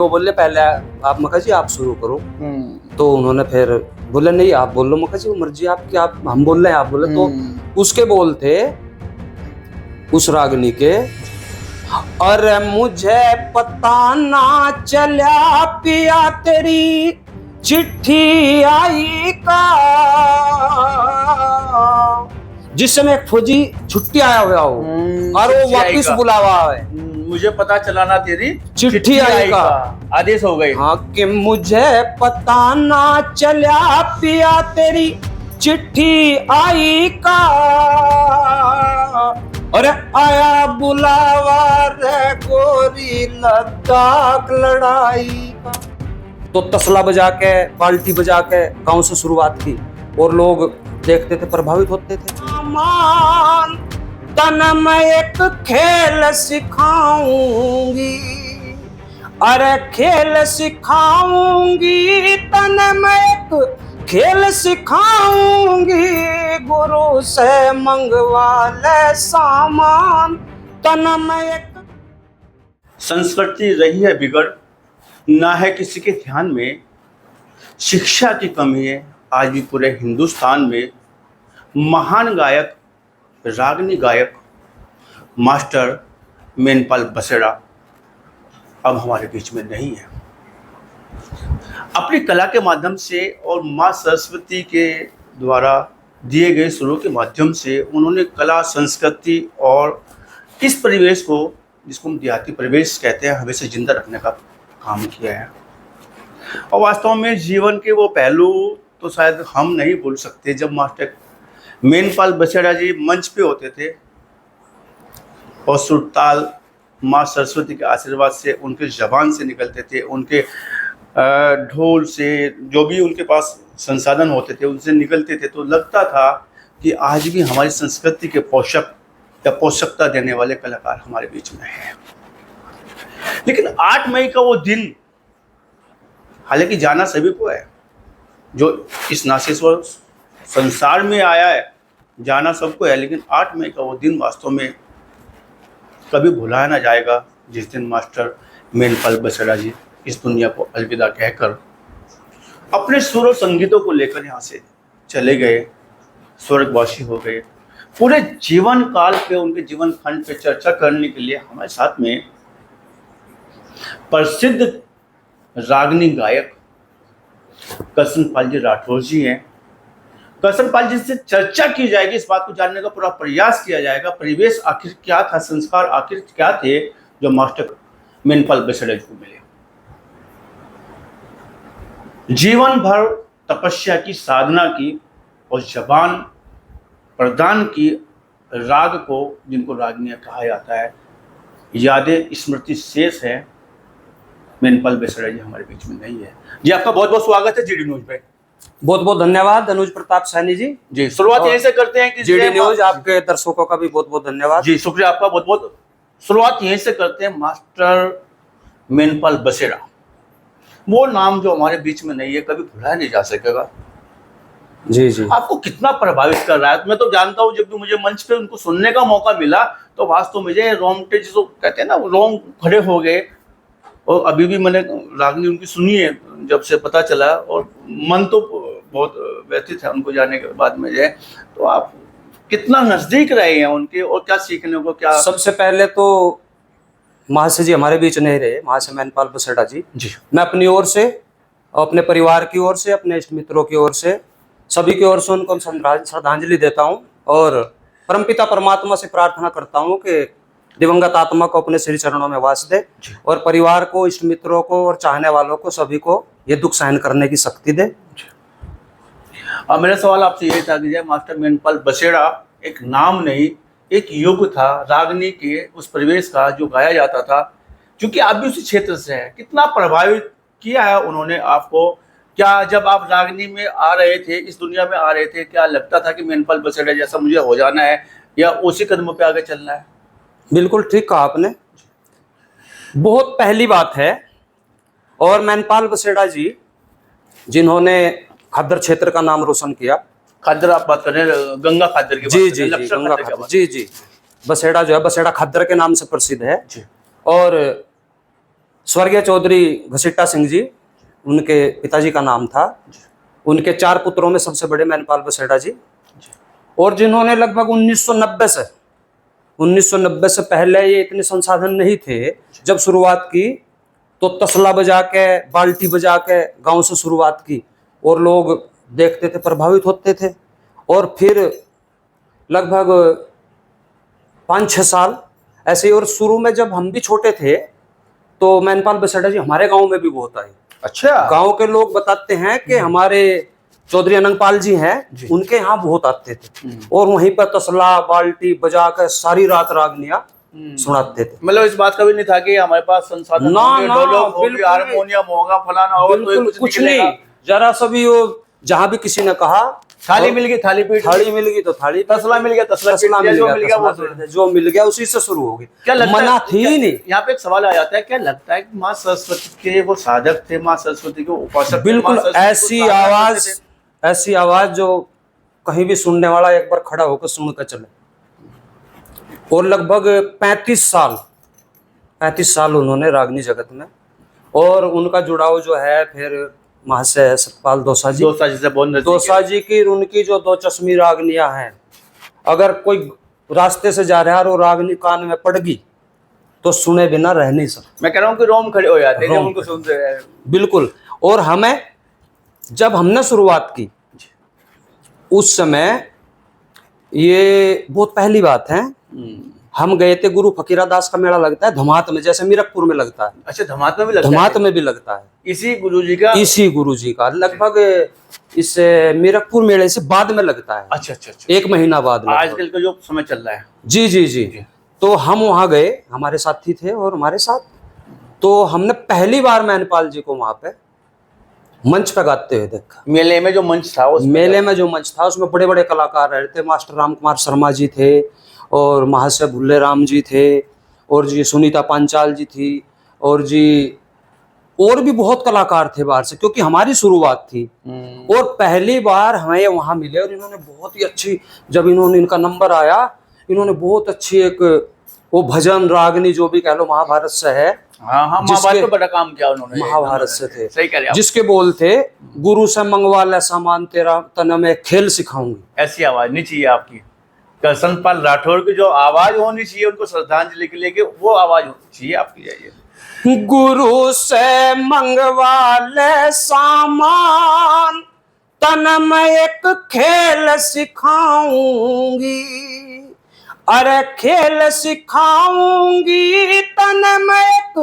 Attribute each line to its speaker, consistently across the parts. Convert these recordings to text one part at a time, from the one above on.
Speaker 1: तो बोले पहले आप मक्का जी आप शुरू करो। तो उन्होंने फिर बोले नहीं आप बोल लो मक्का जी, वो मर्जी आपकी, आप हम बोल रहे हैं आप बोले। तो उसके बोल थे उस रागनी के, अरे मुझे पता ना चला पिया तेरी चिट्ठी आई का, जिसमें एक फौजी छुट्टी आया हुआ हो और वो वापिस बुलावा है,
Speaker 2: मुझे पता चला ना तेरी
Speaker 1: चिट्ठी आई का
Speaker 2: आदेश हो गई।
Speaker 1: हाँ कि मुझे पता ना चला पिया तेरी चिट्ठी आई का, और आया बुलावा रे गोरी लद्दाख लड़ाई का। तो तसला बजा के बाल्टी बजा के गांव से शुरुआत की और लोग देखते थे, प्रभावित होते थे। मान तन मैं एक खेल सिखाऊंगी, अरे खेल सिखाऊंगी तन मैं एक खेल सिखाऊंगी, गुरु से मंगवा ले सामान तन मैं एक।
Speaker 2: संस्कृति रही है बिगड़, ना है किसी के ध्यान में, शिक्षा की कमी है आज भी पूरे हिंदुस्तान में। महान गायक रागनी गायक मास्टर मेनपाल बसेड़ा अब हमारे बीच में नहीं है। अपनी कला के माध्यम से और माँ सरस्वती के द्वारा दिए गए सुरों के माध्यम से उन्होंने कला संस्कृति और इस परिवेश को, जिसको हम देहाती परिवेश कहते हैं, हमेशा जिंदा रखने का काम किया है। और वास्तव में जीवन के वो पहलू तो शायद हम नहीं भूल सकते। जब मास्टर मेनपाल बसेड़ा जी मंच पे होते थे और सुरताल माँ सरस्वती के आशीर्वाद से उनके जबान से निकलते थे, उनके ढोल से जो भी उनके पास संसाधन होते थे उनसे निकलते थे, तो लगता था कि आज भी हमारी संस्कृति के पोषक या पोषकता देने वाले कलाकार हमारे बीच में हैं। लेकिन 8 मई का वो दिन, हालांकि जाना सभी को है, जो इस नासेश्वर संसार में आया है, जाना सबको है, लेकिन 8 मई का वो दिन वास्तव में कभी भुलाया ना जाएगा, जिस दिन मास्टर मेनपाल बसेड़ा जी इस दुनिया को अलविदा कहकर अपने सुर और संगीतों को लेकर यहाँ से चले गए, स्वर्गवासी हो गए। पूरे जीवन काल पे, उनके जीवन खंड पे चर्चा करने के लिए हमारे साथ में प्रसिद्ध रागनी गायक करसनपाल जी राठौर जी हैं। करसनपाल जी से चर्चा की जाएगी, इस बात को जानने का पूरा प्रयास किया जाएगा, परिवेश आखिर क्या था, संस्कार आखिर क्या थे जो मास्टर मेनपाल बसेड़ा जी को मिले। जीवन भर तपस्या की, साधना की और जबान प्रदान की राग को, जिनको रागनियां कहा जाता है, यादें स्मृति शेष है। मेनपाल बसेड़ा जी हमारे बीच में नहीं है। जी आपका बहुत बहुत स्वागत है जीडी न्यूज पे।
Speaker 1: बहुत बहुत धन्यवाद अनुज प्रताप सैनी जी।
Speaker 2: जी शुरुआत यहीं से करते हैं कि
Speaker 1: जीडी न्यूज, आपके दर्शकों का भी बहुत बहुत धन्यवाद।
Speaker 2: जी शुक्रिया आपका बहुत बहुत। शुरुआत यहीं से करते हैं, मास्टर मेनपाल बसेड़ा, वो नाम जो हमारे बीच में नहीं है, कभी भुलाया नहीं जा सकेगा।
Speaker 1: जी जी।
Speaker 2: आपको कितना प्रभावित कर रहा है? मैं तो जानता हूँ, जब भी मुझे मंच पे उनको सुनने का मौका मिला तो वास्तव मुझे रोंगटे जिसको कहते हैं ना, रोंग खड़े हो गए। और अभी भी मैंने रागनी उनकी सुनी है जब से पता चला, और मन तो बहुत व्यथित है उनको जाने के बाद में। तो आप कितना नजदीक रहे हैं उनके, और क्या सीखने को क्या?
Speaker 1: सबसे पहले तो महाशय जी हमारे बीच नहीं रहे, महाशय मेनपाल बसेड़ा जी। मैं अपनी ओर से, अपने परिवार की ओर से, अपने इष्ट मित्रों की ओर से, सभी की ओर से उनको श्रद्धांजलि देता हूँ और परमपिता परमात्मा से प्रार्थना करता हूँ कि दिवंगत आत्मा को अपने श्री चरणों में वास दे और परिवार को, इष्ट मित्रों को और चाहने वालों को, सभी को ये दुख सहन करने की शक्ति दे।
Speaker 2: मेरा सवाल आपसे ये था कि मास्टर मेनपाल बसेड़ा एक नाम नहीं, एक युग था रागनी के उस परिवेश का जो गाया जाता था। क्योंकि आप भी उसी क्षेत्र से हैं, कितना प्रभावित किया है उन्होंने आपको? क्या जब आप रागनी में आ रहे थे, इस दुनिया में आ रहे थे, क्या लगता था कि मेनपाल बसेड़ा जैसा मुझे हो जाना है या उसी कदमों पे आगे चलना है?
Speaker 1: बिल्कुल ठीक कहा आपने, बहुत पहली बात है। और मेनपाल बसेड़ा जी जिन्होंने खद्दर क्षेत्र का नाम रोशन किया।
Speaker 2: खद्दर आप बात कर रहे हैं, गंगा खद्दर की बात?
Speaker 1: जी जी जी, गंगा खद्दर, जी जी। बसेड़ा जो है, बसेड़ा खद्दर के नाम से प्रसिद्ध है।
Speaker 2: जी।
Speaker 1: और स्वर्गीय चौधरी घसीटा सिंह जी, उनके पिताजी का नाम था। उनके 4 पुत्रों में सबसे बड़े मैनपाल बसेड़ा जी, और जिन्होंने लगभग 1990 से पहले ये इतने संसाधन नहीं थे। जब शुरुआत की तो तसला बजा के, बाल्टी बजा के गांव से शुरुआत की, और लोग देखते थे, प्रभावित होते थे। और फिर लगभग 5-6 साल ऐसे ही। और शुरू में जब हम भी छोटे थे तो मैनपाल बसेड़ा जी हमारे गांव में भी बहुत आए।
Speaker 2: अच्छा,
Speaker 1: गांव के लोग बताते हैं कि हमारे चौधरी अनंगपाल जी हैं, उनके यहाँ बहुत आते थे, और वहीं पर तसला बाल्टी बजा कर सारी रात रागनियां सुनाते थे।
Speaker 2: मतलब इस बात का भी नहीं था कि हमारे पास संसाधन
Speaker 1: ना,
Speaker 2: होंगे,
Speaker 1: ना,
Speaker 2: ढोलक होगी,
Speaker 1: बिल्कुल
Speaker 2: हारमोनियम होगा, फलाना होगा, तो ये
Speaker 1: बिल्कुल कुछ
Speaker 2: निकलेगा।
Speaker 1: नहीं। जरा सा भी वो, जहां भी किसी ने कहा
Speaker 2: थाली मिल गई, थाली पीट,
Speaker 1: थाली मिल गई तो थाली,
Speaker 2: तसला मिल गया, तसला पीट
Speaker 1: तसला
Speaker 2: दिया,
Speaker 1: मिल
Speaker 2: जो
Speaker 1: गया,
Speaker 2: मिल गया वो
Speaker 1: तसला पीट दिया, जो मिल गया उसी से शुरू हो गई।
Speaker 2: क्या लगता
Speaker 1: मना
Speaker 2: है,
Speaker 1: थी ही नहीं।
Speaker 2: यहाँ पे एक सवाल आ जाता है, क्या लगता है कि माँ सरस्वती के वो साधक थे, माँ सरस्वती के उपासक थे,
Speaker 1: बिल्कुल
Speaker 2: माँ सरस्वती को
Speaker 1: ऐसी आवाज जो कहीं भी सुनने वाला एक बार खड़ा होकर सुन कर चले। और लगभग 35 साल उन्होंने रागनी जगत में, और उनका जुड़ाव जो है फिर महाशय सतपाल दोसा जी,
Speaker 2: दोसा जी से बहुत नजदीक
Speaker 1: दोसा जी की उनकी जो 2 चश्मी रागनियां हैं, अगर कोई रास्ते से जा रहा है और वो रागनी कान में पड़ गई तो सुने बिना रह नहीं सकता।
Speaker 2: मैं कह रहा हूँ कि रोम खड़े हो जाते हैं जब
Speaker 1: रोम
Speaker 2: उनको सुनते हैं।
Speaker 1: बिल्कुल। और हमें, जब हमने शुरुआत की उस समय, ये बहुत पहली बात है, हम गए थे, गुरु फकीरा दास का मेला लगता है धमात में, जैसे मीरकपुर में लगता है।
Speaker 2: अच्छा, धमात में भी लगता है?
Speaker 1: धमात में भी लगता है।
Speaker 2: इसी गुरु जी का
Speaker 1: लगभग इस मीरकपुर मेले से बाद में लगता है।
Speaker 2: अच्छा अच्छा अच्छा,
Speaker 1: 1 महीना बाद में।
Speaker 2: आजकल का जो समय चल रहा है।
Speaker 1: जी जी जी, तो हम वहां गए, हमारे साथी थे और हमारे साथ, तो हमने पहली बार मैनपाल जी को वहां पे मंच पे गाते हुए देखा।
Speaker 2: मेले में जो मंच था,
Speaker 1: मेले में जो मंच था उसमें बड़े बड़े कलाकार रहे थे। मास्टर राम कुमार शर्मा जी थे, और महाशय भुल्ले राम जी थे, और जी सुनीता पांचाल जी थी, और जी और भी बहुत कलाकार थे बाहर से, क्योंकि हमारी शुरुआत थी। और पहली बार हमें वहां मिले, और इन्होंने बहुत ही अच्छी, जब इनका नंबर आया, इन्होंने बहुत अच्छी एक वो भजन रागनी जो भी कह लो महाभारत से है।
Speaker 2: हाँ हाँ, महाभारत में बड़ा काम किया उन्होंने,
Speaker 1: महाभारत से थे।
Speaker 2: सही कह रहे हैं आप।
Speaker 1: जिसके बोल थे, गुरु से मंगवा ले सामान तेरा, तन में खेल सिखाऊंगी।
Speaker 2: ऐसी आवाज नहीं चाहिए आपकी। करसनपाल राठौर की जो आवाज होनी चाहिए उनको श्रद्धांजलि के लिए, कि वो आवाज होनी चाहिए आपकी। जाइए।
Speaker 1: गुरु से मंगवा ले सामान, तन में एक खेल सिखाऊंगी, अरे खेल सिखाऊंगी, तन में एक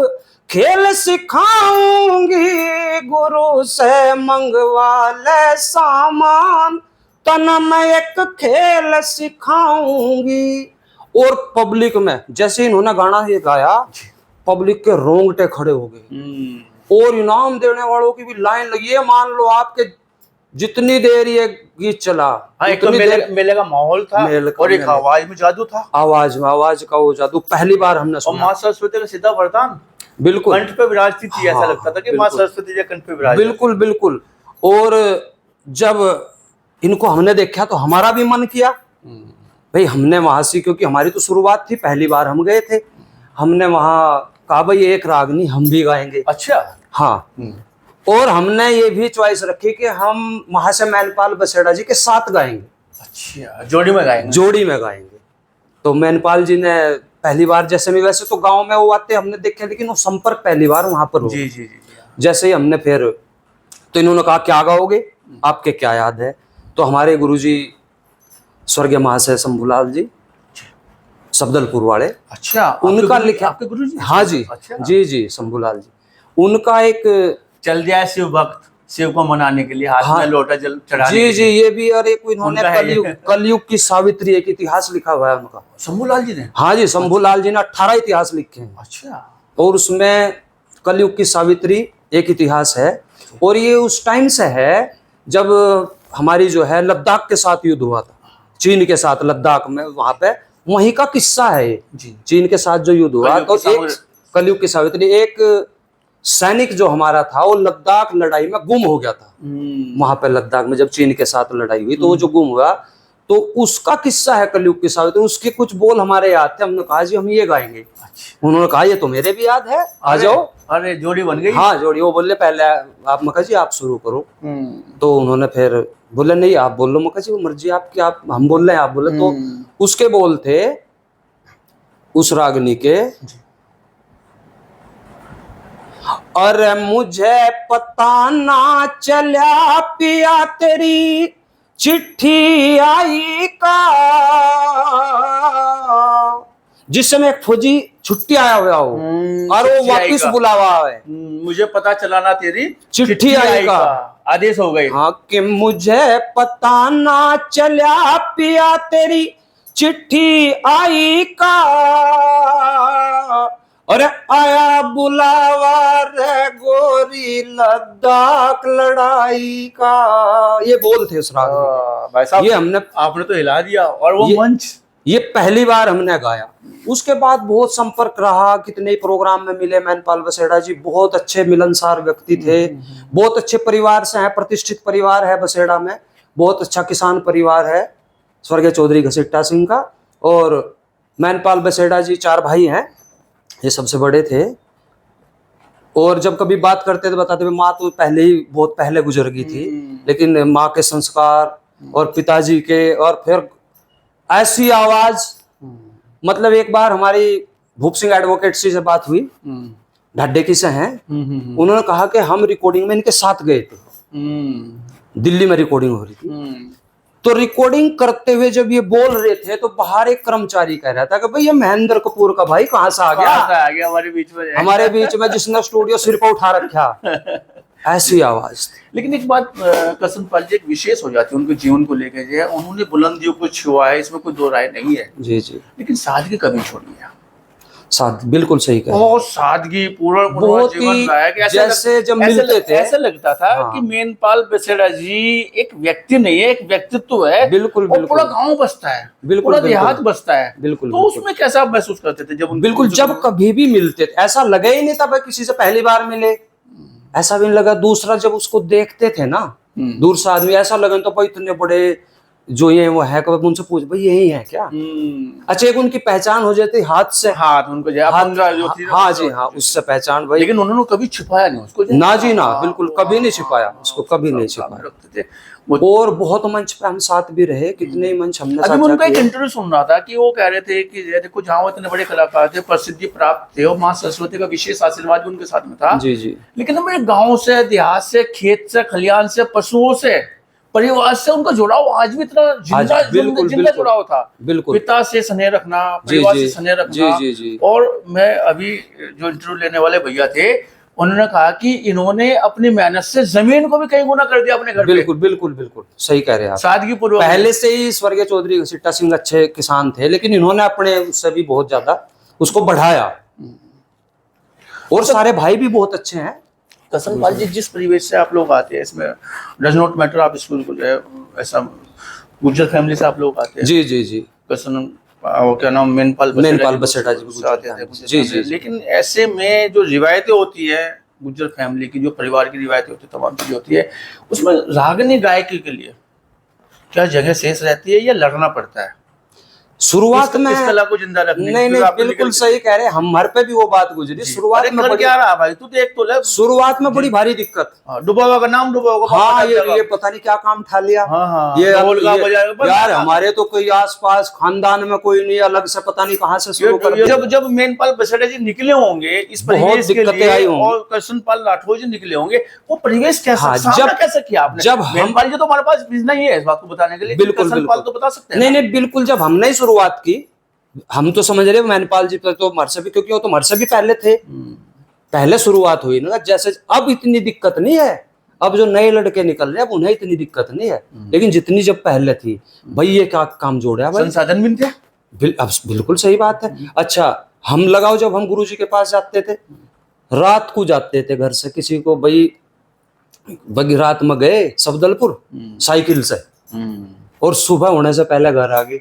Speaker 1: खेल सिखाऊंगी। गुरु से मंगवा ले सामान, तन में एक खेल सिखाऊंगी। और पब्लिक में जैसे इन्होंने गाना ये गाया, पब्लिक के रोंगटे खड़े हो गए, और इनाम देने वालों की भी लाइन लगी है। मान लो आपके जितनी देर ये गीत चला,
Speaker 2: एक तो मेले का माहौल था, और एक आवाज में जादू था।
Speaker 1: आवाज का वो जादू पहली बार हमने सुना।
Speaker 2: और माँ सरस्वती का सीधा वरदान,
Speaker 1: बिल्कुल
Speaker 2: कंठ पे विराजती थी। ऐसा लगता था कि माँ सरस्वती जी कंठ पे विराज।
Speaker 1: बिल्कुल बिल्कुल। और जब इनको हमने देखा तो हमारा भी मन किया, भाई हमने वहां से, क्योंकि हमारी तो शुरुआत थी, पहली बार हम गए थे, हमने वहां कहा भाई एक रागनी हम भी गाएंगे।
Speaker 2: अच्छा,
Speaker 1: हाँ। और हमने ये भी चॉइस रखी कि हम महाशय मैनपाल बसेड़ा जी के साथ गाएंगे।
Speaker 2: अच्छा, जोड़ी में गाएंगे।
Speaker 1: जोड़ी में गाएंगे। तो मैनपाल जी ने पहली बार, जैसे भी, वैसे तो गांव में वो आते हमने देखे, लेकिन वो संपर्क पहली बार वहां पर हो।
Speaker 2: जी जी जी।
Speaker 1: जैसे ही हमने फिर, तो इन्होंने कहा क्या गाओगे, आपके क्या याद है। तो हमारे गुरुजी स्वर्गीय महाशय शंभूलाल जी सब्दलपुर वाले,
Speaker 2: अच्छा,
Speaker 1: उनका लिखा।
Speaker 2: आपके गुरुजी?
Speaker 1: हाँ जी।
Speaker 2: अच्छा।
Speaker 1: जी जी, शंभूलाल जी, उनका एक
Speaker 2: चल जाए शिव भक्त, शिव को मनाने के लिए हाथ में लोटा जल चढ़ाने।
Speaker 1: जी जी, ये भी। और एक इन्होंने कलयुग की सावित्री एक इतिहास लिखा हुआ है उनका,
Speaker 2: शंभूलाल जी ने।
Speaker 1: हाँ जी, शंभूलाल जी ने 18 इतिहास लिखे हैं।
Speaker 2: अच्छा।
Speaker 1: और उसमें कलयुग की सावित्री एक इतिहास है, और ये उस टाइम से है जब हमारी जो है लद्दाख के साथ युद्ध हुआ था, चीन के साथ लद्दाख में, वहां पे वहीं का किस्सा है ये। चीन के साथ जो युद्ध हुआ, तो एक कलयुग की सावित्री, एक सैनिक जो हमारा था वो लद्दाख लड़ाई में गुम हो गया था। वहां पे लद्दाख में जब चीन के साथ लड़ाई हुई तो वो जो गुम हुआ, तो उसका किस्सा है कलयुग की सावित्री, उसके कुछ बोल हमारे याद थे, हमने कहा जी हम ये गाएंगे। उन्होंने कहा ये तो मेरे भी याद है, आ जाओ।
Speaker 2: अरे जोड़ी बन गई।
Speaker 1: हाँ जोड़ी। वो बोले पहले आप मक्का जी आप शुरू करो। तो उन्होंने फिर बोले नहीं आप बोल लो मक्का जी, वो मर्जी आपकी, आप हम बोल रहे हैं आप बोले। तो उसके बोल थे उस रागनी के, अरे मुझे पता ना चला पिया तेरी चिट्ठी आई का, जिस समय एक फौजी छुट्टी आया हुआ हो और वो वापिस बुलावा है,
Speaker 2: मुझे पता चला ना तेरी
Speaker 1: चिट्ठी आई का,
Speaker 2: आदेश हो गई।
Speaker 1: हाँ कि मुझे पता ना चला पिया तेरी चिट्ठी आई का, अरे आया बुलावा रे गोरी लद्दाख लड़ाई का। ये बोल थे उस राग में।
Speaker 2: भाई साहब
Speaker 1: ये हमने, आपने
Speaker 2: तो हिला दिया। और वो मंच
Speaker 1: ये पहली बार हमने गाया। उसके बाद बहुत संपर्क रहा, कितने प्रोग्राम में मिले। मैनपाल बसेड़ा जी बहुत अच्छे मिलनसार व्यक्ति थे, बहुत अच्छे परिवार से हैं, प्रतिष्ठित परिवार है बसेड़ा में, बहुत अच्छा किसान परिवार है स्वर्गीय चौधरी घसीटा सिंह का। और मैनपाल बसेड़ा जी 4 भाई हैं, ये सबसे बड़े थे। और जब कभी बात करते थे बताते थे माँ तो पहले ही बहुत पहले गुजर गई थी, लेकिन माँ के संस्कार और पिताजी के, और फिर ऐसी आवाज, मतलब एक बार हमारी भूप सिंह एडवोकेट से बात हुई, ढाडे की से हैं, उन्होंने कहा कि हम रिकॉर्डिंग में इनके साथ गए थे, दिल्ली में रिकॉर्डिंग हो रही थी। तो रिकॉर्डिंग करते हुए जब ये बोल रहे थे तो बाहर एक कर्मचारी कह रहा था कि भाई ये महेंद्र कपूर का भाई कहाँ से आ गया हमारे बीच में जिसने स्टूडियो सिर पर उठा रखा। ऐसी आवाज।
Speaker 2: लेकिन एक बात कसनपाल जी एक विशेष हो जाती है उनके जीवन को लेकर, जो है उन्होंने बुलंदियों को छुआ है, इसमें कोई दो राय नहीं है
Speaker 1: जी जी,
Speaker 2: लेकिन सादगी कभी छोड़ी है।
Speaker 1: बिल्कुल सही कहा।
Speaker 2: बहुत सादगी पूरा जीवन रहा कि
Speaker 1: जैसे जब मिलते थे
Speaker 2: ऐसा लगता था कि मैनपाल बसेड़ा जी एक व्यक्ति नहीं है, एक व्यक्तित्व है।
Speaker 1: बिल्कुल
Speaker 2: बिल्कुल। पूरा गांव बसता है, पूरा देहात बसता है।
Speaker 1: बिल्कुल।
Speaker 2: तो उसमें कैसा आप महसूस करते थे जब?
Speaker 1: बिल्कुल, जब कभी भी मिलते थे ऐसा लगा ही नहीं था भाई किसी से पहली बार मिले, ऐसा भी नहीं लगा। दूसरा जब उसको देखते थे ना दूर से आदमी, ऐसा लगा तो भाई इतने बड़े जो ये वो है, कभी उनसे पूछ भाई यही है क्या? अच्छा एक उनकी पहचान हो जाती हाथ से,
Speaker 2: हाथ उनको
Speaker 1: हाँ जी हाँ, उससे पहचान भाई।
Speaker 2: लेकिन उन्होंने कभी छिपाया नहीं उसको
Speaker 1: ना जी ना, बिल्कुल कभी नहीं छिपाया उसको, कभी नहीं छिपाया। और बहुत मंच पे हम साथ भी रहे, कितने ही मंच हमने
Speaker 2: अभी उनका एक इंटरव्यू सुन रहा था कि वो कह रहे थे कि देखो जहाँ वो इतने बड़े कलाकार थे, प्रसिद्धि प्राप्त थे, और माँ सरस्वती का विशेष आशीर्वाद भी उनके साथ में था।
Speaker 1: जी जी।
Speaker 2: लेकिन हमारे गाँव से, देहात से, खेत से, खलियान से, पशुओं से, परिवार से उनका जुड़ाव आज भी इतना जिंदा जुड़ाव था।
Speaker 1: बिल्कुल।
Speaker 2: पिता से स्नेह रखना, परिवार से स्नेह रखना।
Speaker 1: जी जी।
Speaker 2: और मैं अभी जो इंटरव्यू लेने वाले भैया थे उन्होंने कहा कि इन्होंने अपनी मेहनत से जमीन को भी कई गुना कर दिया अपने घर पे।
Speaker 1: बिल्कुल बिल्कुल बिल्कुल सही कह रहे हैं आप।
Speaker 2: सादगी पूर्वक। पहले
Speaker 1: से ही स्वर्गीय चौधरी घसीटा सिंह अच्छे किसान थे, लेकिन इन्होंने अपने उससे भी बहुत ज्यादा उसको बढ़ाया। और सारे भाई भी बहुत अच्छे हैं।
Speaker 2: कसनपाल जी जिस परिवेश से आप लोग आते हैं, इसमें डज नॉट मैटर आप स्कूल को ऐसा गुर्जर फैमिली से आप लोग आते हैं।
Speaker 1: जी जी जी।
Speaker 2: कसन क्या नाम, मैनपाल बसेड़ा जी जी। लेकिन ऐसे में जो रिवायतें होती है गुर्जर फैमिली की, जो परिवार की रिवायतें होती है, तमाम चीजें होती है, उसमें रागनी गायकी के लिए क्या जगह शेष रहती है या लड़ना पड़ता है
Speaker 1: शुरुआत में
Speaker 2: इस कला को जिंदा रखने?
Speaker 1: नहीं बिल्कुल सही कह रहे हैं, हमारे पे भी वो बात गुजरी। शुरुआत में
Speaker 2: क्या रहा भाई, तू देख तो ले,
Speaker 1: शुरुआत में बड़ी भारी दिक्कत।
Speaker 2: डुबावा का नाम डुबावा।
Speaker 1: हाँ ये पता नहीं क्या काम ठा लिया। ये यार हमारे तो कोई आसपास खानदान में कोई नहीं, अलग से पता नहीं कहाँ से शुरू कर।
Speaker 2: जब मैनपाल बसेड़ा जी निकले होंगे इस परिवेश के लिए और कृष्णपाल राठौर जी निकले होंगे, वो परिवेश कैसा कैसे किया आपने? जब मैनपाल जी तो हमारे पास नहीं है इस बात को बताने के लिए,
Speaker 1: बिल्कुल
Speaker 2: तो बता सकते हैं।
Speaker 1: नहीं बिल्कुल, जब हमने शुरुआत की हम तो समझ रहे मैनपाल जी तो मरसे भी, क्योंकि वो तो मरसे भी पहले थे, पहले शुरुआत हुई ना। जैसे अब इतनी दिक्कत नहीं है, अब जो नए लड़के निकल रहे हैं अब उन्हें इतनी दिक्कत नहीं है, लेकिन जितनी जब पहले थी भाई ये क्या काम जोड़ा भाई,
Speaker 2: संसाधन भी थे।
Speaker 1: अब बिल्कुल सही बात है। अच्छा हम लगाओ, जब हम गुरुजी के पास जाते थे रात को जाते थे घर से, किसी को भाई रात में गए सफदलपुर साइकिल से, और सुबह होने से पहले घर आ गए।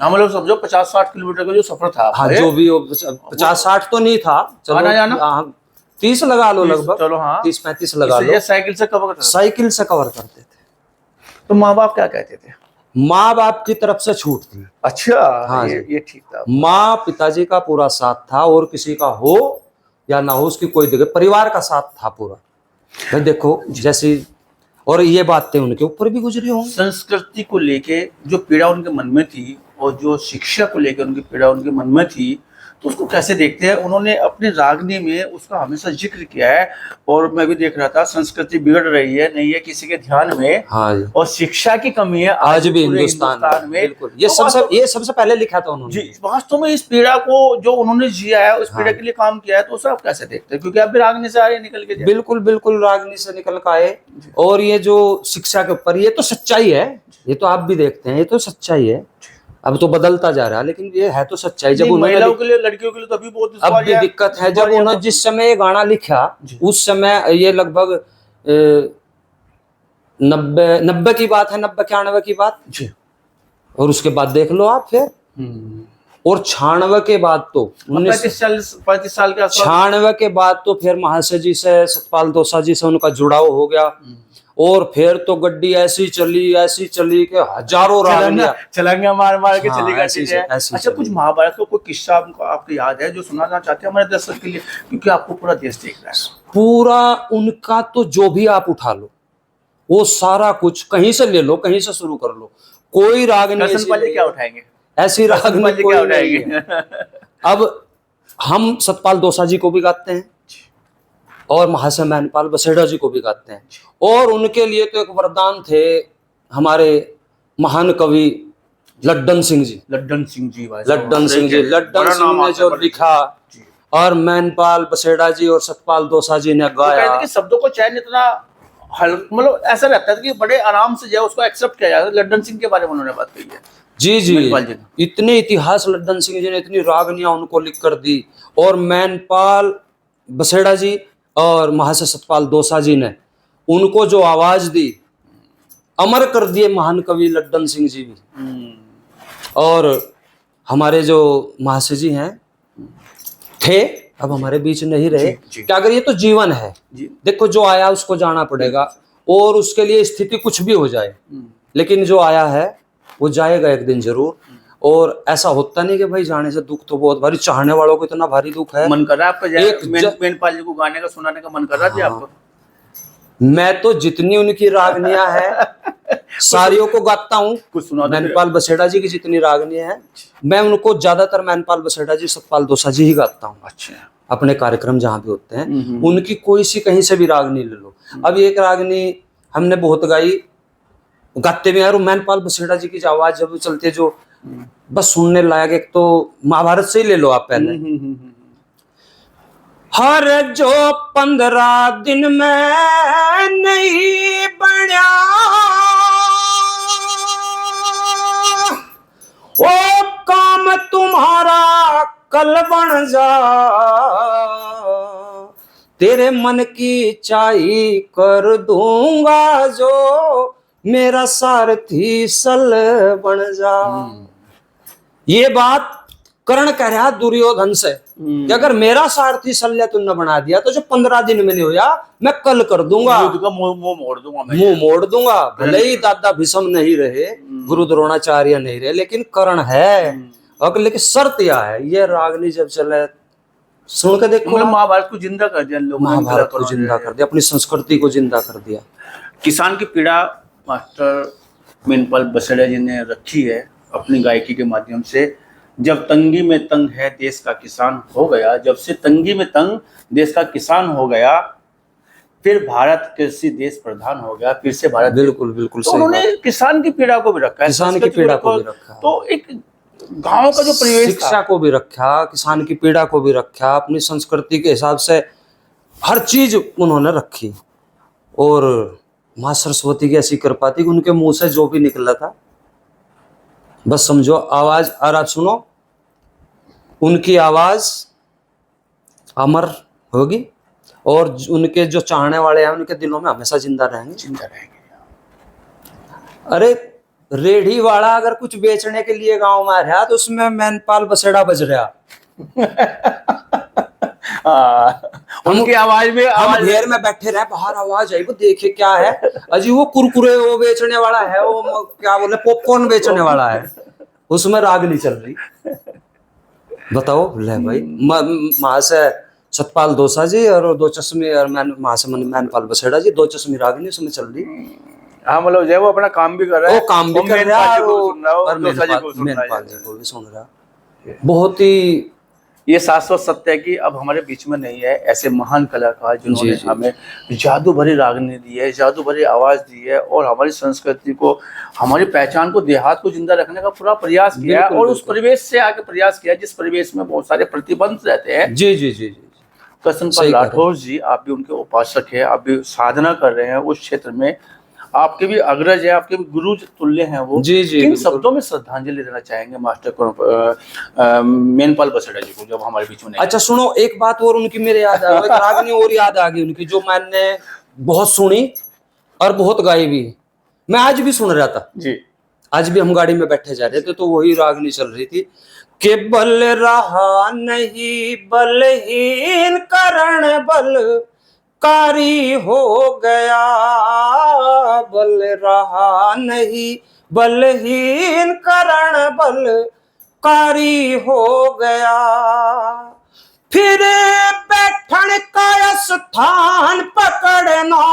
Speaker 2: हम लोग समझो 50-60 किलोमीटर का जो सफर था।
Speaker 1: हाँ जो भी 50-60 तो नहीं था,
Speaker 2: चलो जाना
Speaker 1: 30 लगा लो लगभग।
Speaker 2: चलो हाँ
Speaker 1: 30-35 लगा लो।
Speaker 2: साइकिल से कवर
Speaker 1: करते थे।
Speaker 2: तो माँ बाप क्या कहते थे?
Speaker 1: माँ बाप की तरफ से छूट थी।
Speaker 2: अच्छा,
Speaker 1: हाँ
Speaker 2: ये ठीक था।
Speaker 1: माँ पिताजी का पूरा साथ था, और किसी का हो या ना हो उसकी कोई दिक्कत, परिवार का साथ था पूरा। भाई देखो जैसी, और ये बातें उनके ऊपर भी गुजरी होंगी।
Speaker 2: संस्कृति को लेके जो पीड़ा उनके मन में थी और जो शिक्षा को लेकर उनकी पीड़ा उनके मन में थी, तो उसको कैसे देखते हैं? उन्होंने अपनी रागनी में उसका हमेशा जिक्र किया है। और मैं भी देख रहा था, संस्कृति बिगड़ रही है, नहीं है किसी के ध्यान में,
Speaker 1: हाँ जी,
Speaker 2: और शिक्षा की कमी है
Speaker 1: आज भी
Speaker 2: पूरे
Speaker 1: हिंदुस्तान में बिल्कुल। ये
Speaker 2: तो
Speaker 1: सबसे पहले लिखा था उन्होंने।
Speaker 2: जी, वास्तव में इस पीड़ा को जो उन्होंने जिया है, उस पीड़ा
Speaker 1: हाँ।
Speaker 2: के लिए काम किया है, तो उसे आप कैसे देखते हैं? क्योंकि आप भी रागनी से आए निकल के।
Speaker 1: बिल्कुल बिल्कुल, रागनी से निकल कर आए। और ये जो शिक्षा के ऊपर, ये तो सच्चाई है, ये तो आप भी देखते हैं, ये तो सच्चाई है। अब तो बदलता जा रहा है, लेकिन ये है तो सच्चाई। जब उन्होंने,
Speaker 2: महिलाओं के लिए, लड़कियों के लिए तो अभी बहुत
Speaker 1: अब भी दिक्कत है। जब उन्होंने जिस समय ये गाना लिखा, उस समय ये लगभग 90 की बात है, 90-91 की बात
Speaker 2: जी।
Speaker 1: और उसके बाद देख लो आप फिर, और 96 के बाद तो
Speaker 2: 35 साल के आसपास,
Speaker 1: 96 के बाद तो फिर महाशय जी से, सतपाल दोसा जी से उनका जुड़ाव हो गया। और फिर तो गड्डी ऐसी चली कि हजारों रागनियां
Speaker 2: छलांगा मार मार के
Speaker 1: हाँ,
Speaker 2: चली
Speaker 1: ऐसी
Speaker 2: जाती है।
Speaker 1: ऐसी
Speaker 2: अच्छा,
Speaker 1: चली।
Speaker 2: कुछ महाभारत का कोई किस्सा आपको याद है जो सुनाना चाहते हैं हमारे दर्शक के लिए? क्योंकि आपको पूरा देश देख रहा है।
Speaker 1: पूरा उनका तो जो भी आप उठा लो, वो सारा कुछ कहीं से ले लो, कहीं से शुरू कर लो, कोई रागनी ऐसी
Speaker 2: पहले क्या उठाएंगे?
Speaker 1: ऐसी रागनी
Speaker 2: क्या
Speaker 1: कोई नहीं
Speaker 2: उठाएंगे?
Speaker 1: है। अब हम सतपाल दोसा जी को भी गाते हैं, और महाशय मैनपाल बसेड़ा जी को भी गाते हैं। और उनके लिए तो एक वरदान थे हमारे महान कवि लड्डन सिंह जी।
Speaker 2: लड्डन सिंह जी
Speaker 1: लड्डन सिंह ने जो लिखा, और मैनपाल बसेड़ा जी और सतपाल दोसा जी ने गाया।
Speaker 2: कि शब्दों को चयन इतना मतलब ऐसा रहता है कि बड़े आराम से जो उसको एक्सेप्ट किया जाता है। लड्डन सिंह के बारे में उन्होंने बात कही है।
Speaker 1: जी, इतने इतिहास लड्डन सिंह जी ने, इतनी रागनियां उनको लिख कर दी। और मैनपाल बसेड़ा जी और महाशय सतपाल दोसा जी ने उनको जो आवाज दी, अमर कर दिए महान कवि लड्डन सिंह जी भी। और हमारे जो महाशय जी हैं थे, अब हमारे बीच नहीं रहे। क्या अगर ये तो जीवन है, देखो जो आया उसको जाना पड़ेगा, और उसके लिए स्थिति कुछ भी हो जाए, लेकिन जो आया है वो जाएगा एक दिन जरूर। और ऐसा होता नहीं कि भाई जाने से दुख तो बहुत भारी, चाहने वालों को इतना भारी दुख है।
Speaker 2: मन कर रहा है आपका मैनपाल जी को गाने का, सुनाने का मन कर रहा है आपको?
Speaker 1: मैं तो जितनी उनकी रागनियां हैं सारियों को गाता हूँ।
Speaker 2: कुछ सुना।
Speaker 1: मैनपाल बसेड़ा जी की जितनी रागनियां हैं, मैं उनको ज्यादातर मैनपाल बसेड़ा जी, सतपाल दोसा जी ही गाता हूँ।
Speaker 2: अच्छा,
Speaker 1: अपने कार्यक्रम जहाँ भी होते हैं, उनकी कोई सी कहीं से भी रागनी ले लो। अब एक रागनी हमने बहुत गाई, गाते भी यार, मैनपाल बसेड़ा जी की जो आवाज जब चलती है, जो बस सुनने लायक। एक तो महाभारत से ही ले लो आप पहले। हर जो 15 दिन में नहीं बना, ओ काम तुम्हारा कल बन जा, तेरे मन की चाही कर दूंगा जो, मेरा सारथी सल बन जा। ये बात कर्ण कह रहा दुर्योधन से कि अगर मेरा सारथी शल्य तुमने बना दिया तो जो 15 दिन में नहीं होया, मैं कल कर दूंगा,
Speaker 2: मुंह मोड़ दूंगा,
Speaker 1: मुंह मोड़ दूंगा। भले ही दादा भीष्म नहीं रहे, गुरु द्रोणाचार्य नहीं रहे, लेकिन कर्ण है। और लेकिन शर्त यह है, ये रागनी जब चले, सुन के देखो,
Speaker 2: महाभारत को जिंदा कर दिया लोगों ने,
Speaker 1: महाभारत को जिंदा कर दिया, अपनी संस्कृति को जिंदा कर दिया।
Speaker 2: किसान की पीड़ा मास्टर मैनपाल बसेड़ा जी ने रखी है अपनी गायकी के माध्यम से। जब तंगी में तंग है देश का किसान हो गया, जब से तंगी में तंग देश का किसान हो गया, फिर भारत कृषि देश प्रधान हो गया, फिर से भारत।
Speaker 1: बिल्कुल बिल्कुल,
Speaker 2: तो उन्होंने किसान की पीड़ा को भी रखा है,
Speaker 1: किसान की पीड़ा को भी रखा,
Speaker 2: तो एक गांव का जो परिवेश,
Speaker 1: शिक्षा को भी रखा, किसान की पीड़ा को भी रखा, अपनी संस्कृति के हिसाब से हर चीज उन्होंने रखी। और माँ सरस्वती की ऐसी कृपा थी कि उनके मुंह से जो भी निकला था, बस समझो आवाज। और आप सुनो, उनकी आवाज अमर होगी, और उनके जो चाहने वाले हैं उनके दिलों में हमेशा जिंदा रहेंगे,
Speaker 2: जिंदा रहेंगे।
Speaker 1: अरे रेढ़ी वाला अगर कुछ बेचने के लिए गांव में आ रहा तो उसमें मैनपाल बसेड़ा बज रहा।
Speaker 2: उनकी आवाज में
Speaker 1: हम घेर में बैठे रहे, बाहर आवाज आई, वो देखे क्या है, अजी वो कुरकुरे वो बेचने वाला है, वो क्या बोले पॉपकॉर्न बेचने वाला है, उसमें रागनी चल रही। बताओ ले भाई, वहां से सतपाल दोसा जी और दो चश्मे, और वहां से मैनपाल बसेड़ा जी, दो चश्मे रागनी उसमें चल रही।
Speaker 2: हाँ, मतलब जो है वो अपना काम भी कर रहा है,
Speaker 1: वो काम भी कर
Speaker 2: मेन
Speaker 1: रहा है
Speaker 2: पाजी को भी
Speaker 1: और
Speaker 2: सुन रहा है, और दोसा जी को भी सुन रहा
Speaker 1: मैनपाल
Speaker 2: है।
Speaker 1: जी को भी सुन रहा। बहुत ही
Speaker 2: ये शाश्वत सत्य है कि अब हमारे बीच में नहीं है ऐसे महान कलाकार जिन्होंने
Speaker 1: जी, जी।
Speaker 2: हमें जादू भरी रागनी दी है, जादू भरी आवाज दी है, और हमारी संस्कृति को, हमारी पहचान को, देहात को जिंदा रखने का पूरा प्रयास किया है,
Speaker 1: बिल्कुल,
Speaker 2: और उस
Speaker 1: बिल्कुल।
Speaker 2: परिवेश से आके प्रयास किया है जिस परिवेश में बहुत सारे प्रतिबंध रहते हैं।
Speaker 1: जी जी जी जी।
Speaker 2: कृष्णपाल
Speaker 1: सही कह रहे हैं।
Speaker 2: राठौर जी, आप भी उनके उपासक है, आप भी साधना कर रहे हैं उस क्षेत्र में, आपके भी अग्रज है, आपके भी गुरु तुल्य हैं वो।
Speaker 1: जी, जी,
Speaker 2: किन
Speaker 1: बिल्कुल।
Speaker 2: शब्दों में श्रद्धांजलि देना चाहेंगे मास्टर को, मेनपाल बसेड़ा जी को, जब हमारे बीच में नहीं?
Speaker 1: अच्छा सुनो, एक बात और उनकी मेरे याद आ गई, रागनी और याद आ गई उनकी, जो मैंने बहुत सुनी और बहुत गाई भी, मैं आज भी सुन रहा था
Speaker 2: जी।
Speaker 1: आज भी हम गाड़ी में बैठे जा रहे थे तो वही रागनी चल रही थी कि बल रहा नहीं बलहीन करण बलकारी हो गया, बल रहा नहीं बलहीन करण बलकारी हो गया, फिर बैठन का स्थान पकड़ना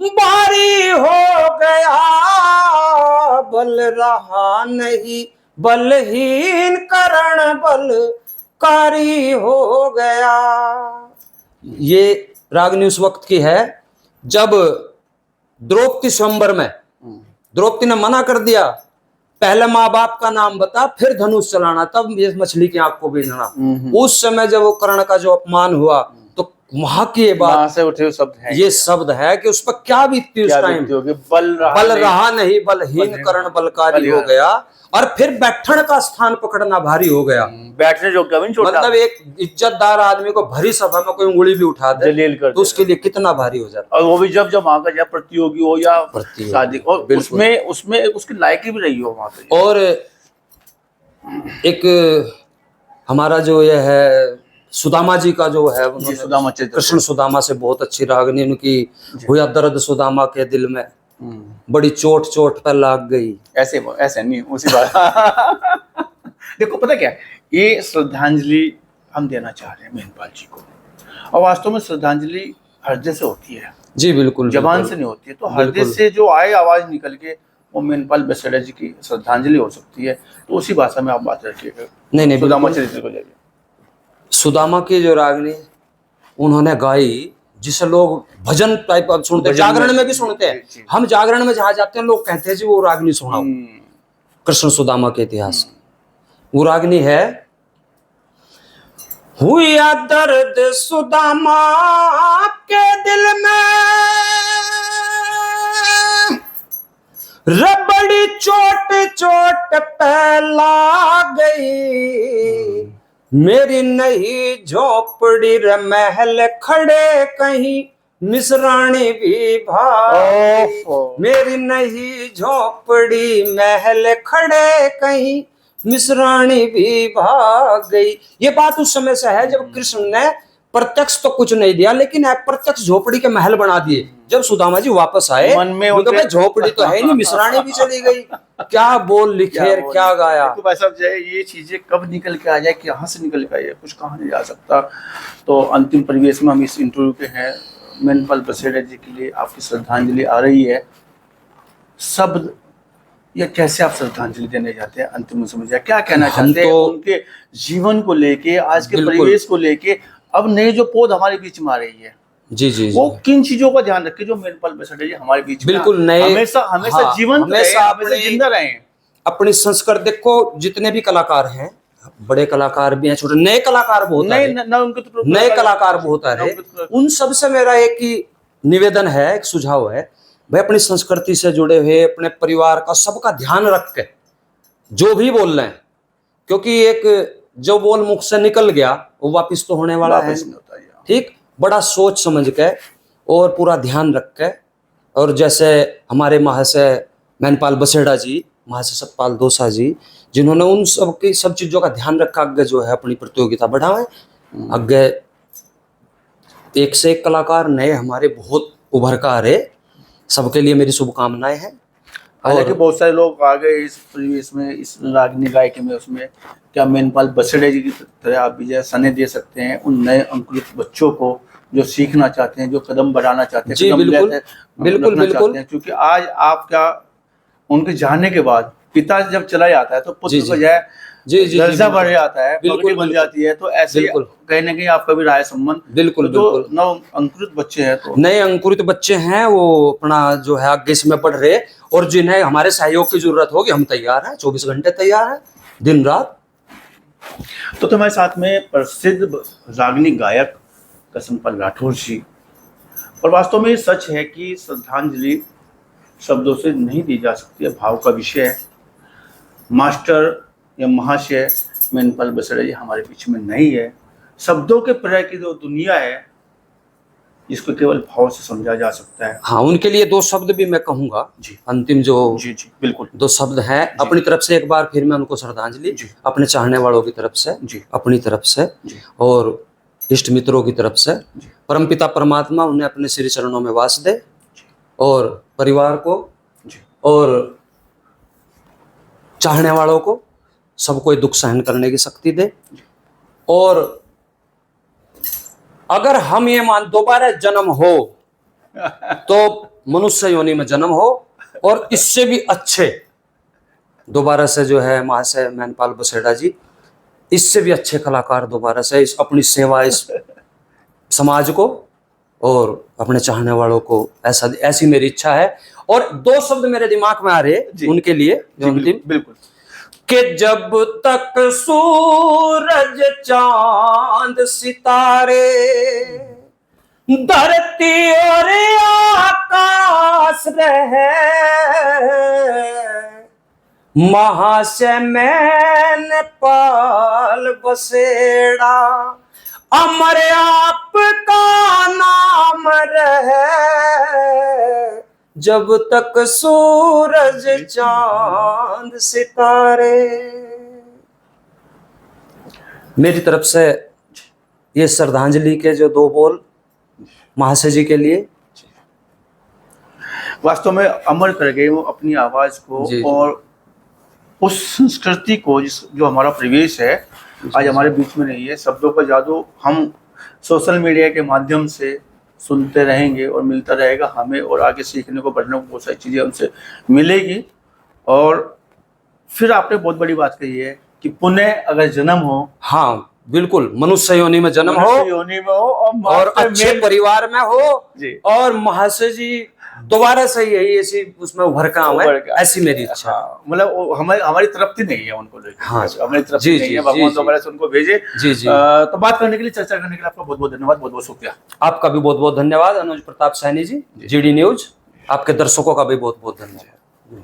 Speaker 1: भारी हो गया, बल रहा नहीं बलहीन करण बलकारी हो गया। ये रागनी उस वक्त की है जब द्रौपदी स्वयंवर में द्रौपदी ने मना कर दिया, पहले माँ बाप का नाम बता फिर धनुष चलाना, तब ये मछली की आंख को बीनना। उस समय जब वो कर्ण का जो अपमान हुआ तो वहां की ये बात
Speaker 2: से उठे शब्द है,
Speaker 1: ये शब्द है कि उस पर क्या बीतती उस टाइम,
Speaker 2: बल
Speaker 1: रहा नहीं बलहीन करण बलकारी हो गया, और फिर बैठन का स्थान पकड़ना भारी हो गया।
Speaker 2: बैठने जो
Speaker 1: मतलब एक इज्जतदार आदमी को भरी सभा में कोई उंगली भी उठा दे
Speaker 2: जलील कर
Speaker 1: तो उसके लिए कितना भारी हो जाता,
Speaker 2: और वो भी जब वहां का या प्रतियोगी हो या शादी, और उसमें उसकी लायकी भी रही हो वहां पे।
Speaker 1: और एक हमारा जो ये है सुदामा जी का जो है,
Speaker 2: सुदामा
Speaker 1: कृष्ण सुदामा से बहुत अच्छी रागनी उनकी, हुआ दर्द सुदामा के दिल में, बड़ी चोट चोट पर लाग गई,
Speaker 2: ऐसे नहीं उसी बात। देखो पता क्या, ये श्रद्धांजलि हम देना चाह रहे हैं मेनपाल जी को, और वास्तव में श्रद्धांजलि हृदय से होती है। जी बिल्कुल, जबान से नहीं होती है। तो हृदय से जो आए आवाज निकल के वो मेनपाल बसेड़ा जी की श्रद्धांजलि हो सकती है। तो उसी भाषा में आप बात रखिएगा।
Speaker 1: नहीं
Speaker 2: सुदामा चरित्र को जाइए।
Speaker 1: सुदामा की जो रागनी उन्होंने गाई, जिसे लोग भजन टाइप अब सुनते हैं, जागरण में भी सुनते हैं। हम जागरण में जहां जाते हैं लोग कहते हैं जी वो रागनी सुनाओ। कृष्ण सुदामा के इतिहास वो रागनी है, हुआ दर्द सुदामा के दिल में, रबड़ी चोट चोट पे लाग गई, मेरी नहीं झोपड़ी रे महल खड़े कहीं मिसरानी भी भाई, मेरी नहीं झोपड़ी महल खड़े कहीं मिसरानी भी भाग गई। ये बात उस समय से है जब कृष्ण ने प्रत्यक्ष तो कुछ नहीं दिया लेकिन अप्रत्यक्ष झोपड़ी के महल बना दिए। जब सुदामा जी वापस आए मन में उनके झोपड़ी तो है नहीं, मिसरानी भी चली गई। क्या बोल लिखे, क्या गाया।
Speaker 2: तो भाई साहब ये चीजें कब निकल के आ जाए, कि यहाँ से निकल के आ जाए, कुछ कहा नहीं जा सकता। तो अंतिम परिवेश में हम इस इंटरव्यू के हैं। मेनपाल बसेड़ा जी के लिए आपकी श्रद्धांजलि आ रही है। शब्द या कैसे आप श्रद्धांजलि देने जाते हैं, अंतिम समझिए क्या कहना चाहते हैं उनके जीवन को लेके, आज के परिवेश को लेके, अब नई जो पौध हमारे बीच में आ रही है,
Speaker 1: जी जी
Speaker 2: वो किन चीजों का ध्यान रखे जो मेनपाल बसेड़ा जी हमारे बीच में
Speaker 1: बिल्कुल नए,
Speaker 2: हमेशा जीवंत रहे, हमेशा जिंदा रहे।
Speaker 1: अपनी संस्कृति देखो, जितने भी कलाकार हैं, बड़े कलाकार भी हैं, छोटे नए कलाकार बहुत नए कलाकार बहुत आ रहे, उन सब से मेरा एक ही निवेदन है, एक सुझाव है, भाई अपनी संस्कृति से जुड़े हुए, अपने परिवार का सबका ध्यान रख के जो भी बोल रहे हैं, क्योंकि एक जो बोल मुख से निकल गया वो वापिस तो होने वाला है, ठीक। बड़ा सोच समझ के और पूरा ध्यान रख के, और जैसे हमारे महाशय मेनपाल बसेड़ा जी, महाशय सतपाल दोसा जी, जिन्होंने उन सब की सब चीजों का ध्यान रखा, आगे जो है अपनी प्रतियोगिता बढ़ावे, आगे एक से एक कलाकार नए हमारे बहुत उभर कर आ रहे, सबके लिए मेरी शुभकामनाएं हैं।
Speaker 2: हालांकि बहुत सारे लोग आ गए इस परिवेश में, इस रागनी गायकी में, उसमें क्या मेनपाल बसड़े जी की तरह आप भी जैसे सने दे सकते हैं उन नए अंकुरित बच्चों को जो सीखना चाहते हैं, जो कदम बढ़ाना चाहते हैं,
Speaker 1: जी,
Speaker 2: कदम
Speaker 1: बिल्कुल, बिल्कुल,
Speaker 2: रखना
Speaker 1: बिल्कुल।
Speaker 2: चाहते हैं, क्योंकि आज आप क्या उनके जाने के बाद पिता जब चला जाता है तो पुत्र
Speaker 1: जी,
Speaker 2: को
Speaker 1: जी।
Speaker 2: जो है
Speaker 1: जी, जी,
Speaker 2: दर्जा
Speaker 1: बिल्कुल।
Speaker 2: बढ़ जाता है,
Speaker 1: बिल्कुल,
Speaker 2: पगड़ी बन
Speaker 1: बिल्कुल।
Speaker 2: जाती है। तो ऐसे
Speaker 1: बिल्कुल।
Speaker 2: कहीं ना कहीं आपका भी राय संबंध,
Speaker 1: बिल्कुल,
Speaker 2: तो जो
Speaker 1: बिल्कुल।
Speaker 2: नव अंकुरित बच्चे हैं तो
Speaker 1: नए अंकुरित बच्चे हैं, वो अपना जो है आगे इसमें पढ़ रहे, और जिन्हें हमारे सहयोग की जरूरत होगी हम तैयार हैं, 24 घंटे तैयार हैं, दिन रात।
Speaker 2: तो तुम्हारे साथ में प्रसिद्ध रागनी गायक कसमपाल राठौर जी, और वास्तव में ये सच है कि श्रद्धांजलि शब्दों से नहीं दी जा सकती है, भाव का विषय है। मास्टर या महाशय मेनपाल बसड़े जी हमारे बीच में नहीं है। शब्दों के प्रलय की जो दुनिया है जिसको केवल भाव से समझा जा सकता है।
Speaker 1: हाँ, उनके लिए 2 शब्द भी मैं कहूंगा,
Speaker 2: जी।
Speaker 1: अंतिम जो
Speaker 2: जी जी बिल्कुल।
Speaker 1: 2 शब्द हैं अपनी तरफ से। एक बार फिर मैं उनको श्रद्धांजलि,
Speaker 2: जी।
Speaker 1: अपने चाहने वालों की तरफ से,
Speaker 2: जी।
Speaker 1: अपनी तरफ से,
Speaker 2: जी।
Speaker 1: और इष्ट मित्रों की तरफ से।
Speaker 2: जी।
Speaker 1: परमपिता परमात्मा उन्हें अपने श्री चरणों में वास दे, और परिवार को
Speaker 2: जी।
Speaker 1: और चाहने वालों को सबको दुख सहन करने की शक्ति दे। और अगर हम ये मान दोबारा जन्म हो तो मनुष्य योनि में जन्म हो, और इससे भी अच्छे दोबारा से जो है महाशय मेनपाल बसेड़ा जी, इससे भी अच्छे कलाकार दोबारा से इस अपनी सेवा इस समाज को और अपने चाहने वालों को, ऐसी मेरी इच्छा है। और 2 शब्द मेरे दिमाग में आ रहे
Speaker 2: जी।
Speaker 1: उनके लिए जो
Speaker 2: जी,
Speaker 1: अंतिम,
Speaker 2: बिल्कुल।
Speaker 1: कि जब तक सूरज चांद सितारे धरती और आकाश रहे, महाशय मेनपाल बसेड़ा अमर आपका नाम रहे, जब तक सूरज चांद सितारे। मेरी तरफ से ये श्रद्धांजलि के जो 2 बोल महाशय जी के लिए।
Speaker 2: वास्तव में अमर कर गए वो अपनी आवाज को,
Speaker 1: जी, जी।
Speaker 2: और उस संस्कृति को जो हमारा परिवेश है आज हमारे बीच में नहीं है। शब्दों का जादू हम सोशल मीडिया के माध्यम से सुनते रहेंगे और मिलता रहेगा हमें, और आगे सीखने को बढ़ने को बहुत सारी चीज़ें उनसे मिलेगी। और फिर आपने बहुत बड़ी बात कही है कि पुनः अगर जन्म हो,
Speaker 1: हाँ बिल्कुल, मनुष्य योनि में जन्म हो,
Speaker 2: मनुष्य योनि में हो,
Speaker 1: और अच्छे परिवार में हो
Speaker 2: जी।
Speaker 1: और महाशय जी दोबारा से यही ऐसी उसमें उभर कर आए, ऐसी मेरी इच्छा।
Speaker 2: हाँ, मतलब हमारी तृप्ति नहीं है उनको लेकर।
Speaker 1: हाँ,
Speaker 2: हमारी तृप्ति
Speaker 1: जी,
Speaker 2: नहीं
Speaker 1: जी,
Speaker 2: है, भगवान
Speaker 1: जी,
Speaker 2: दोबारा से उनको भेजे।
Speaker 1: जी, जी।
Speaker 2: तो बात करने के लिए, चर्चा करने के लिए आपका बहुत बहुत धन्यवाद, बहुत बहुत शुक्रिया।
Speaker 1: आपका भी बहुत बहुत धन्यवाद अनुज प्रताप सैनी जी, जीडी न्यूज। आपके दर्शकों का भी बहुत बहुत धन्यवाद।